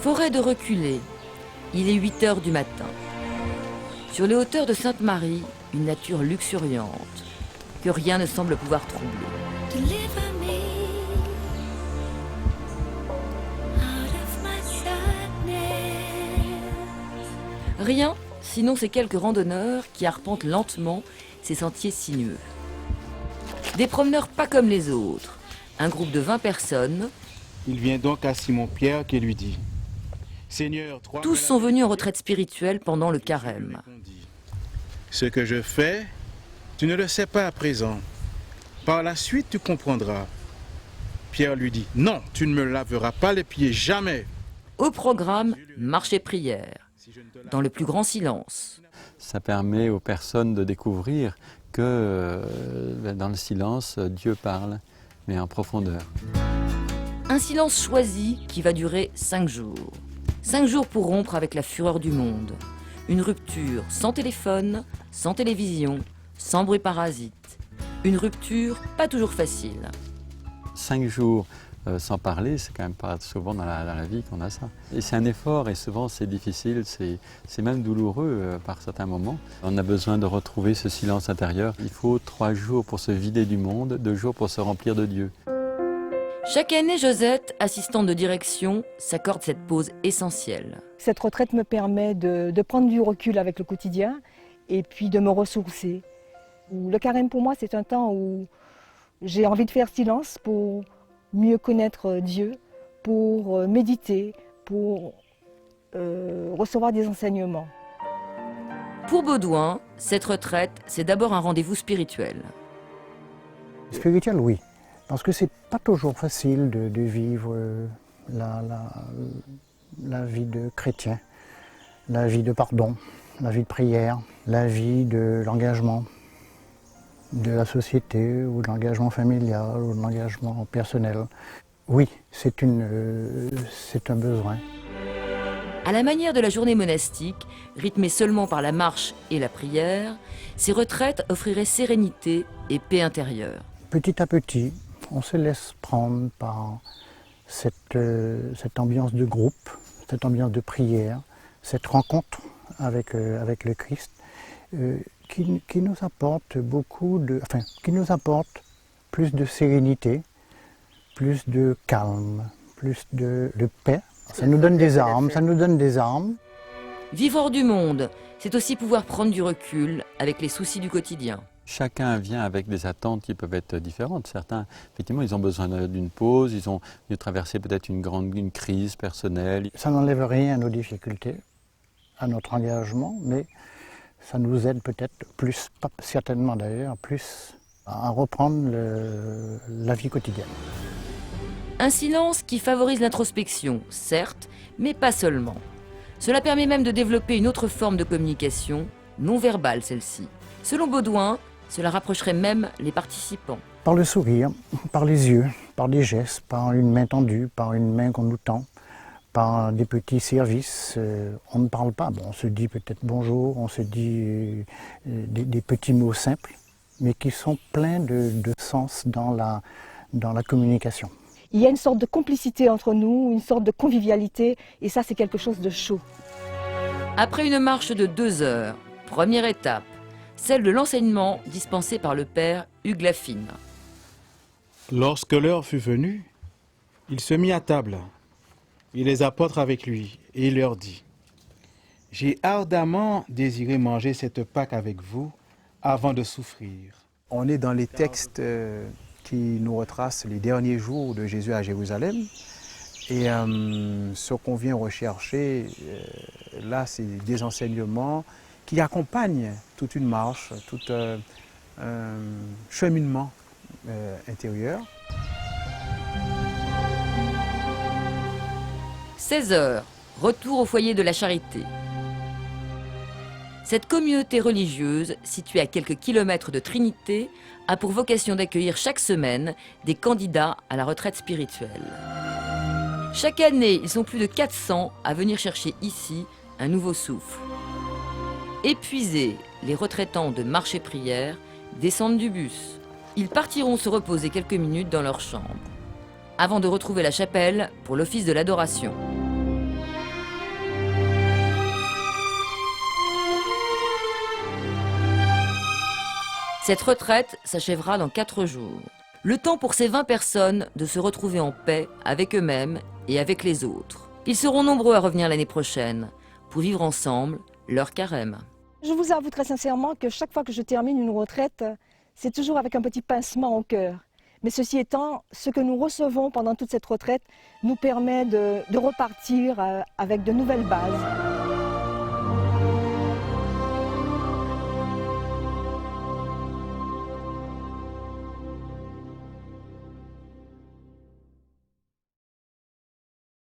Forêt de Reculé. Il est 8 heures du matin. Sur les hauteurs de Sainte-Marie, une nature luxuriante que rien ne semble pouvoir troubler. Rien, sinon ces quelques randonneurs qui arpentent lentement ces sentiers sinueux. Des promeneurs pas comme les autres. Un groupe de 20 personnes. Il vient donc à Simon-Pierre qui lui dit « Seigneur, tous sont venus en retraite spirituelle pendant le carême. Ce que je fais, tu ne le sais pas à présent. Par la suite, tu comprendras. » Pierre lui dit « Non, tu ne me laveras pas les pieds, jamais. » Au programme, marche et prière, dans le plus grand silence. Ça permet aux personnes de découvrir que dans le silence, Dieu parle, mais en profondeur. Un silence choisi qui va durer 5 jours. 5 jours pour rompre avec la fureur du monde. Une rupture sans téléphone, sans télévision, sans bruit parasite. Une rupture pas toujours facile. 5 jours sans parler, c'est quand même pas souvent dans la vie qu'on a ça. Et c'est un effort et souvent c'est difficile, c'est même douloureux par certains moments. On a besoin de retrouver ce silence intérieur. Il faut 3 jours pour se vider du monde, 2 jours pour se remplir de Dieu. Chaque année, Josette, assistante de direction, s'accorde cette pause essentielle. Cette retraite me permet de prendre du recul avec le quotidien et puis de me ressourcer. Le carême pour moi, c'est un temps où j'ai envie de faire silence pour mieux connaître Dieu, pour méditer, pour recevoir des enseignements. Pour Baudouin, cette retraite, c'est d'abord un rendez-vous spirituel. Spirituel, oui. Parce que c'est pas toujours facile de vivre la vie de chrétien, la vie de pardon, la vie de prière, la vie de l'engagement de la société ou de l'engagement familial ou de l'engagement personnel. Oui, c'est un besoin. À la manière de la journée monastique, rythmée seulement par la marche et la prière, ces retraites offriraient sérénité et paix intérieure. Petit à petit, on se laisse prendre par cette ambiance de groupe, cette ambiance de prière, cette rencontre avec le Christ, qui nous apporte qui nous apporte plus de sérénité, plus de calme, plus de paix. Ça nous donne des armes, Vivre hors du monde, c'est aussi pouvoir prendre du recul avec les soucis du quotidien. Chacun vient avec des attentes qui peuvent être différentes. Certains, effectivement, ils ont besoin d'une pause, ils ont dû traverser peut-être une crise personnelle. Ça n'enlève rien à nos difficultés, à notre engagement, mais ça nous aide peut-être plus, pas certainement d'ailleurs, plus à reprendre la vie quotidienne. Un silence qui favorise l'introspection, certes, mais pas seulement. Cela permet même de développer une autre forme de communication, non verbale celle-ci. Selon Baudouin, cela rapprocherait même les participants. Par le sourire, par les yeux, par des gestes, par une main tendue, par une main qu'on nous tend, par des petits services. On ne parle pas, on se dit peut-être bonjour, on se dit des petits mots simples, mais qui sont pleins de sens dans la communication. Il y a une sorte de complicité entre nous, une sorte de convivialité, et ça c'est quelque chose de chaud. Après une marche de 2 heures, première étape, celle de l'enseignement dispensé par le père Hugues Lafine. Lorsque l'heure fut venue, il se mit à table, et les apôtres avec lui, et il leur dit « J'ai ardemment désiré manger cette Pâque avec vous avant de souffrir. » On est dans les textes qui nous retracent les derniers jours de Jésus à Jérusalem. Et ce qu'on vient rechercher, là, c'est des enseignements qui accompagnent toute une marche, tout un cheminement intérieur. 16 heures, retour au foyer de la Charité. Cette communauté religieuse, située à quelques kilomètres de Trinité, a pour vocation d'accueillir chaque semaine des candidats à la retraite spirituelle. Chaque année, ils sont plus de 400 à venir chercher ici un nouveau souffle. Épuisés, les retraitants de marche et prière descendent du bus. Ils partiront se reposer quelques minutes dans leur chambre, avant de retrouver la chapelle pour l'office de l'adoration. Cette retraite s'achèvera dans 4 jours. Le temps pour ces 20 personnes de se retrouver en paix avec eux-mêmes et avec les autres. Ils seront nombreux à revenir l'année prochaine pour vivre ensemble leur carême. Je vous avoue très sincèrement que chaque fois que je termine une retraite, c'est toujours avec un petit pincement au cœur. Mais ceci étant, ce que nous recevons pendant toute cette retraite nous permet de repartir avec de nouvelles bases.